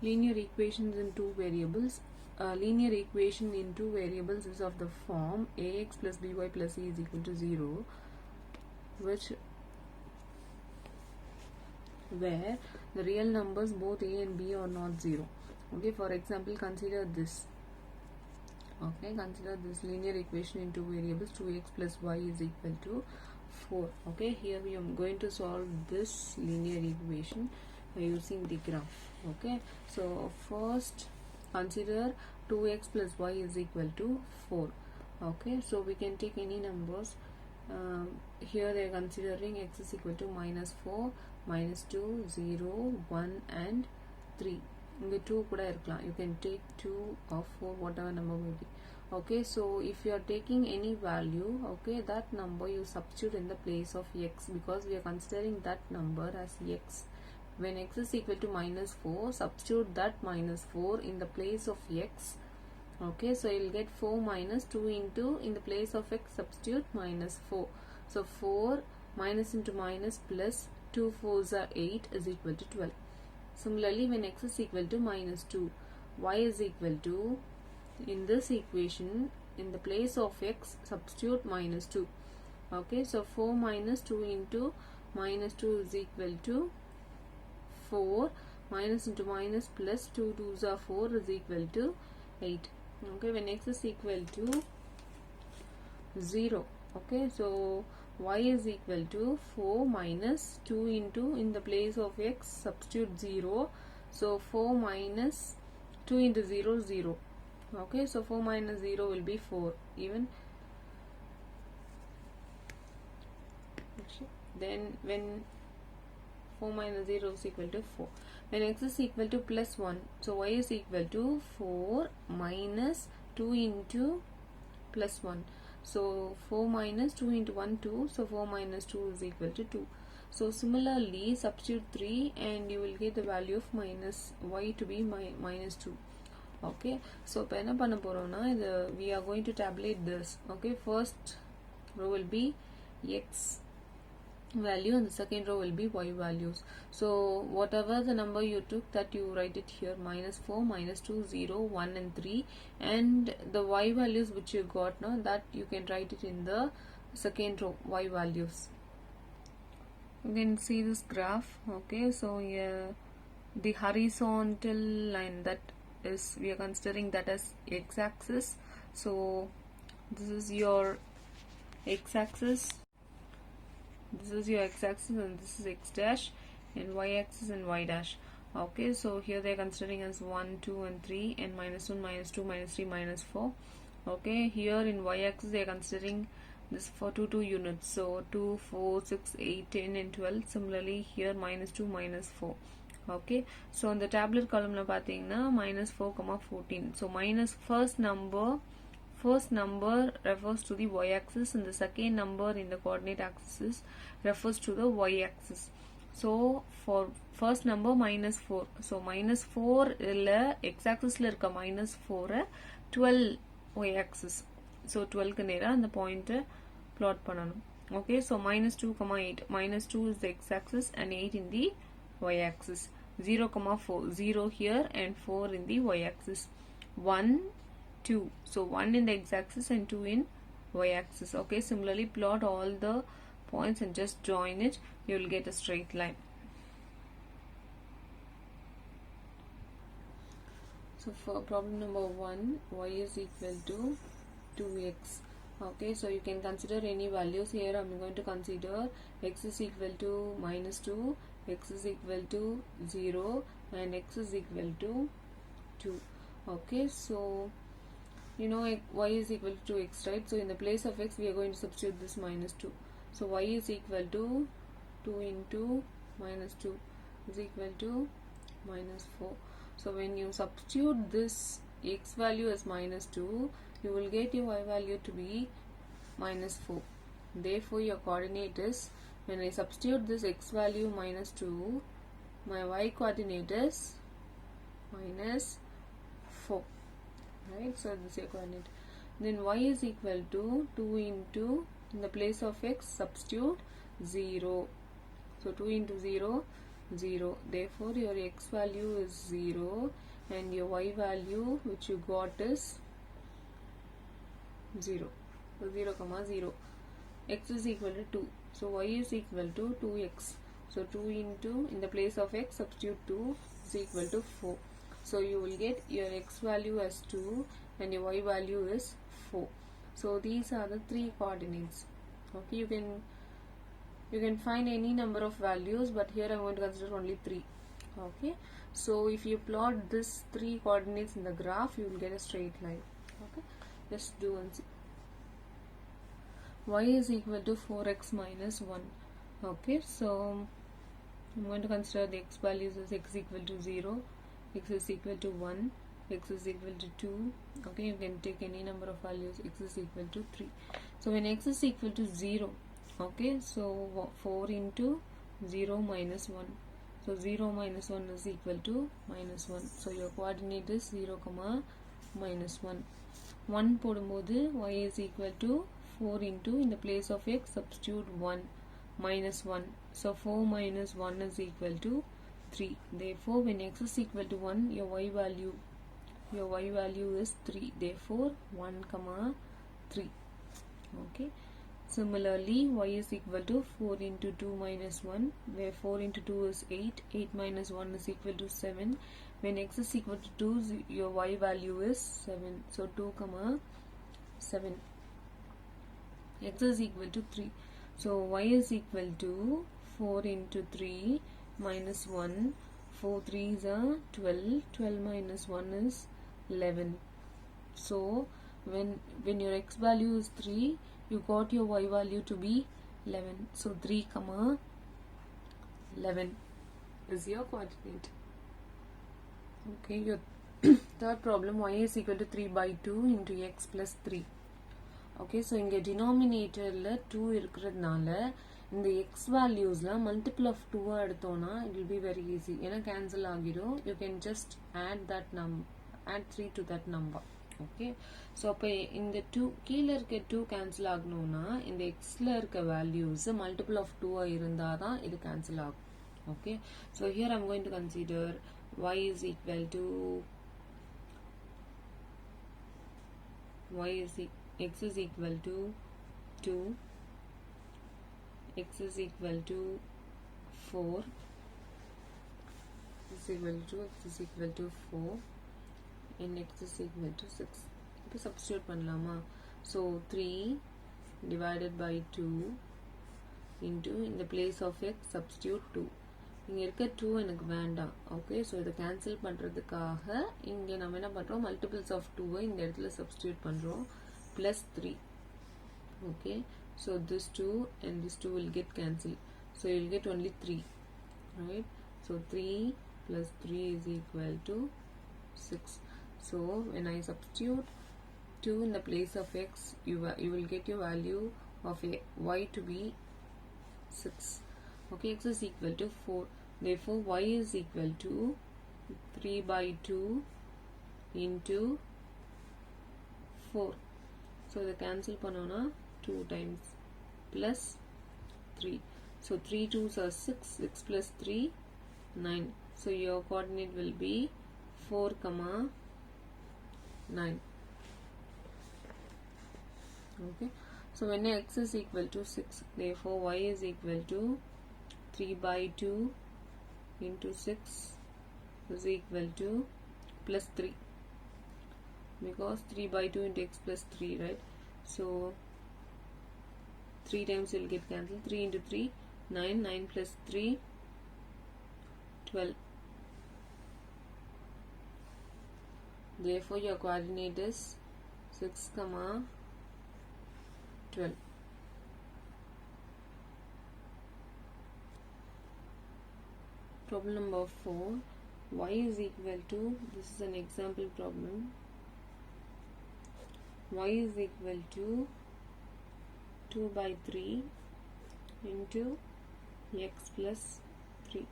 Linear equations in two variables. A linear equation in two variables is of the form ax plus by plus c is equal to 0, where the real numbers both a and b are not 0. Okay, for example, consider this. Okay, consider this linear equation in two variables. 2x plus y is equal to 4. Okay, here we are going to solve this linear equation using the graph. Okay, so first consider 2x plus y is equal to 4. Okay, so we can take any numbers. Here they are considering x is equal to -4, -2, 0, 1 and 3. இங்க 2 கூட இருக்கலாம். You can take 2 or 4, whatever number may be. Okay, so if you are taking any value, okay, that number you substitute in the place of x, because we are considering that number as x. When x is equal to -4, substitute that -4 in the place of x. Okay, so you'll get 4 minus 2 into, in the place of x substitute -4. So 4 minus into minus plus 2 4s are 8 is equal to 12. Similarly, when x is equal to -2, y is equal to, in this equation, in the place of x substitute -2. Okay, so 4 minus 2 into -2 is equal to 4, minus into minus plus 2 2s are 4 is equal to 8. Okay, when x is equal to 0, okay, so y is equal to 4 minus 2 into, in the place of x substitute 0, so 4 minus 2 into 0 0. Okay, so 4 minus 0 will be 4. Even then, when 4 minus 0 is equal to 4, when x is equal to plus 1, so y is equal to 4 minus 2 into plus 1. So 4 minus 2 into 1 2, so 4 minus 2 is equal to 2. So similarly, substitute 3 and you will get the value of minus y to be -2. Okay, so இப்போ என்ன பண்ண போறோம்னா, இது we are going to tabulate this. Okay, first row will be x value and the second row will be y values. So whatever the number you took, that you write it here, -4, -2, 0, 1 and 3, and the y values which you got now, that you can write it in the second row, y values. You can see this graph. Okay, so here the horizontal line, that is, we are considering that as x-axis. So this is your x-axis, this is your x-axis, and this is x dash, and y-axis and y dash. Okay, so here they are considering as 1 2 and 3, and -1 -2 -3 -4. Okay, here in y-axis they are considering this for 2 units, so 2 4 6 8 10 and 12. Similarly here -2 -4. Okay, so on the tabular column la pathina -4, 14. So first number refers to the y-axis, and the second number in the coordinate axis refers to the y-axis. So for first number -4, so -4 illa x-axis la irka -4 12 y-axis, so 12 ku nera and the point plot pananum. Okay, so -2, 8, -2 is the x-axis and 8 in the y-axis. 0, 4, 0 here and 4 in the y-axis. 1 2, so 1 in the x-axis and 2 in y-axis. Okay, similarly plot all the points and just join it, you will get a straight line. So for problem number 1, y is equal to 2x. Okay, so you can consider any values. Here I'm going to consider x is equal to -2, x is equal to 0, and x is equal to 2. Okay, so you know y is equal to 2x, right? So in the place of x we are going to substitute this -2. So y is equal to 2 into -2 is equal to -4. So when you substitute this x value as -2, you will get your y value to be -4. Therefore your coordinate is, when I substitute this x value -2, my y coordinate is -4. Right, so this is your coordinate. Then y is equal to 2 into, in the place of x substitute 0. So 2 into 0 0. Therefore, your x value is 0 and your y value which you got is 0. So 0 comma 0. X is equal to 2. So y is equal to 2x. So 2 into, in the place of x, substitute 2 is equal to 4. So you will get your x value as 2 and your y value is 4. So these are the three coordinates. Okay, you can find any number of values, but here I am going to consider only 3. Okay, so if you plot this 3 coordinates in the graph, you will get a straight line. Okay, just do and see. Y is equal to 4x minus 1. Okay, so I'm going to consider the x values as x equal to 0, x is equal to 1, x is equal to 2. Okay, you can take any number of values, x is equal to 3. So when x is equal to 0, okay, so 4 into 0 minus 1. So 0 minus 1 is equal to minus 1. So your coordinate is 0 comma minus 1. 1 போடும்போது y is equal to 4 into, in the place of x, substitute 1 minus 1. So 4 minus 1 is equal to 3. Therefore, when x is equal to 1, your y value is 3. Therefore, 1 comma 3. Okay. Similarly, y is equal to 4 into 2 minus 1, where 4 into 2 is 8. 8 minus 1 is equal to 7. When x is equal to 2, your y value is 7. So 2 comma 7. X is equal to 3. So y is equal to 4 into 3 minus 1. 4 3s are 12. 12 minus 1 is 11. So when your x value is 3, you got your y value to be 11. So 3 comma 11 is your coordinate. Okay, your third problem, y is equal to 3 by 2 into x plus 3. Okay, so இங்க denominatorல 2 இருக்கிறதுனால இந்த x valuesல multiple of 2 எடுத்தோம்னா it will be very easy. ஏன்னா cancel ஆகிடும். You can just add 3 to that number. Okay, so அப்ப இந்த 2 கீழ இருக்க 2 cancel ஆகணும்னா இந்த xல இருக்க values multiple of 2 இருந்தாதான் இது cancel ஆகும். Okay, so here I'm going to consider y is equal to x is equal to 2, x is equal to 4, x is equal to 4, and x is equal to 6. இப்போ substitute பண்ணலாமா? So 3 divided by 2 into, in the place of x, substitute 2. இங்க இருக்க 2 எனக்கு வேண்டாம். Okay, so இதை cancel பண்ணுறதுக்காக இங்கே நம்ம என்ன பண்ணுறோம், மல்டிபிள்ஸ் ஆஃப் 2 இந்த இடத்துல சப்ஸ்டியூட் பண்ணுறோம். plus 3. Okay, so this 2 and this 2 will get cancelled. So you will get only 3. Right? So 3 plus 3 is equal to 6. So when I substitute 2 in the place of x, you will get your value of y to be 6. Okay, x is equal to 4. Therefore, y is equal to 3 by 2 into 4. So the cancel panona 2 times plus 3. So 3 2s are 6. 6 plus 3 9. So your coordinate will be 4 comma 9. Okay. So when x is equal to 6, therefore y is equal to 3 by 2 into 6 is equal to plus 3. Because 3 by 2 into x plus 3, right? So 3 times will get cancelled. 3 into 3, 9. 9 plus 3, 12. Therefore, your coordinate is 6 comma 12. Problem number 4. Y is equal to, this is an example problem. Y is equal to 2 by 3 into x plus 3.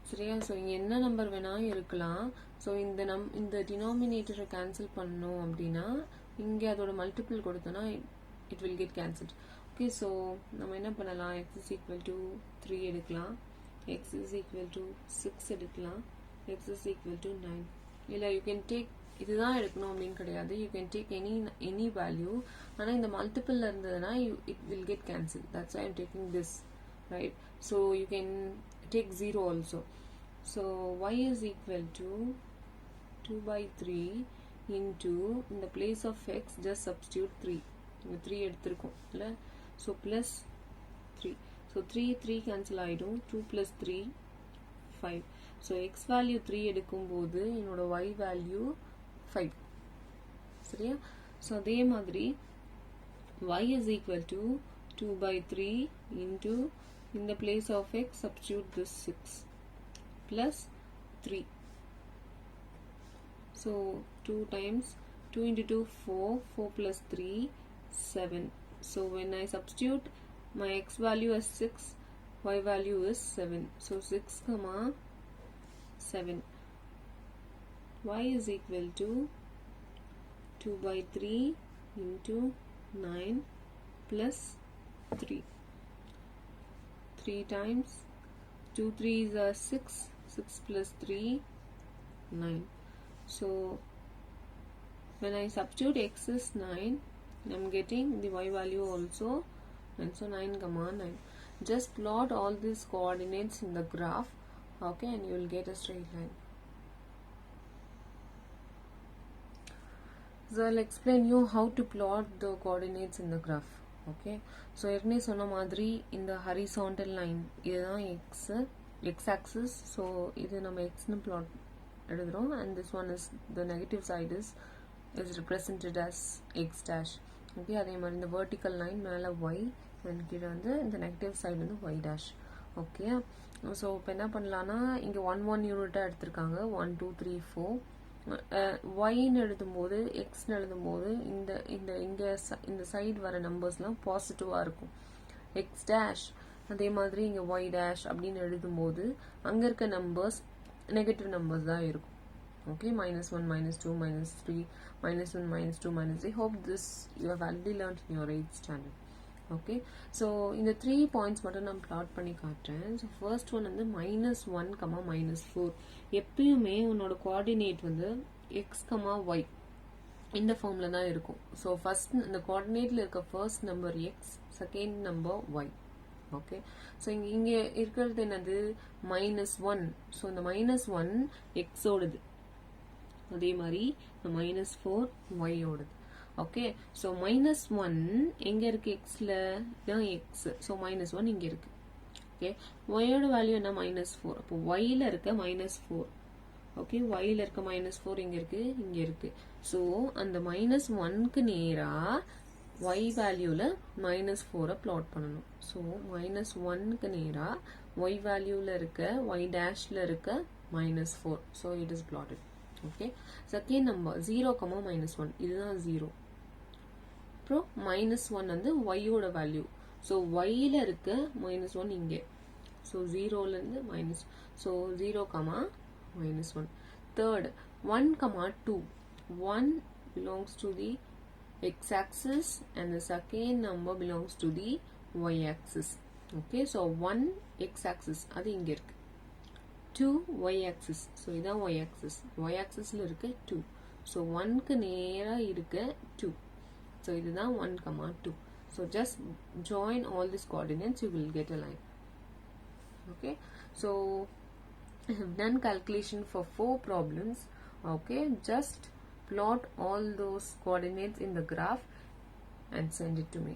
சரியா? So இங்கே என்ன number வேணாலும் இருக்கலாம். So இந்த டினாமினேட்டரை cancel பண்ணோம் அப்படின்னா இங்கே அதோட மல்டிபிள் கொடுத்தோன்னா it will get cancelled. Okay, so நம்ம என்ன பண்ணலாம், x is equal to 3 எடுக்கலாம். x is equal to 6 எடுக்கலாம், x is equal to 9. இல்லை you can take இதுதான் எடுக்கணும் அப்படின்னு கிடையாது, you can take any value. ஆனால் இந்த மல்டிபிள் இருந்ததுன்னா it will get cancelled. That's why I'm taking this, right? So you can take 0 also. So y is equal to 2 by 3 into, in the place of x just substitute 3. இங்க 3 எடுத்திருக்கோம் இல்லை, so plus 3. So 3 cancel ஆயிடும், 2 plus 3 5. So x value 3 எடுக்கும்போது என்னோட y value 5. சரியா? So அதே மாதிரி y is equal to 2 by 3 into, in the place of x substitute this 6 plus 3. So 2 times 2 into 2 4, 4 plus 3 7. So when I substitute my x value as 6, y value is 7. So 6 comma 7. Y is equal to 2 by 3 into 9 plus 3. 3 times 2 3s are 6. 6 plus 3 9. So when I substitute x is 9, I'm getting the y value also, and so 9 comma 9. Just plot all these coordinates in the graph, okay, and you will get a straight line. So I'll explain you how to plot the coordinates in the graph. Okay, so ஏற்கனவே சொன்ன மாதிரி இந்த horizontal line இதுதான் x axis. So இது நம்ம x னு plot எழுதுறோம், and this one is the negative side is represented as x dash. Okay, அதே மாதிரி இந்த vertical line மேல y and கீழே வந்து இந்த negative side வந்து y dash. Okay, so இப்போ என்ன பண்ணலாம்னா இங்க 1 1 யூனிட்டா எடுத்திருக்காங்க, 1 2 3 4. y-ன்னு எழுதும்போது x-ன்னு எழுதும்போது இந்த சைடு வர நம்பர்ஸ்லாம் பாசிட்டிவாக இருக்கும். x dash அதே மாதிரி இங்கே y dash அப்படின்னு எழுதும்போது அங்கே இருக்க நம்பர்ஸ் நெகட்டிவ் நம்பர்ஸ் தான் இருக்கும். Okay, -1 -2 -3 -1 -2 -3. Hope this you have already learned in your 8th standard. Okay, so இந்த 3 பாயிண்ட்ஸ் மட்டும் நான் பிளாட் பண்ணி காட்டுறேன். ஸோ ஃபர்ஸ்ட் ஒன் வந்து -1, -4. எப்பயுமே உன்னோட கோஆர்டினேட் வந்து x, y இந்த ஃபார்ம்ல தான் இருக்கும். ஸோ ஃபர்ஸ்ட் இந்த கோஆர்டினேட்ல இருக்க first number x, second number y. Okay, so இங்கே இருக்கிறது என்னது -1. ஸோ இந்த -1 x ஓடுது, அதே மாதிரி -4 y ஓடுது. ஓகே, ஸோ -1 எங்க இருக்கு xல தான் x. ஸோ -1 இங்க இருக்கு. ஓகே, y-ஓட வேல்யூ என்ன -4. அப்போ y-ல இருக்க -4. ஓகே, y-ல இருக்க -4 இங்க இருக்கு. ஸோ அந்த -1க்கு நேரா y வேல்யூல -4 பிளாட் பண்ணணும். ஸோ -1க்கு நேரா y வேல்யூல இருக்க y டேஷ்ல இருக்க -4. So it is blotted. Okay, second number 0, -1 இதுதான் 0. அப்புறம் -1 வந்து y-ஓட வேல்யூ. ஸோ y-ல இருக்க -1 இங்கே. ஸோ 0ல இருந்து so 0, -1. Third 1, 2. 1 belongs to the x-axis and the second number belongs to the y-axis. Okay, so 1 x-axis அது இங்க இருக்கு, 2 y-axis. ஸோ இதான் y-axis. y-axisல இருக்க 2. ஸோ 1க்கு நேரா இருக்க 2. So இதுதான் 1, 2. So just join all these coordinates, you will get a line. Okay, so I have done calculation for 4 problems. Okay, just plot all those coordinates in the graph and send it to me.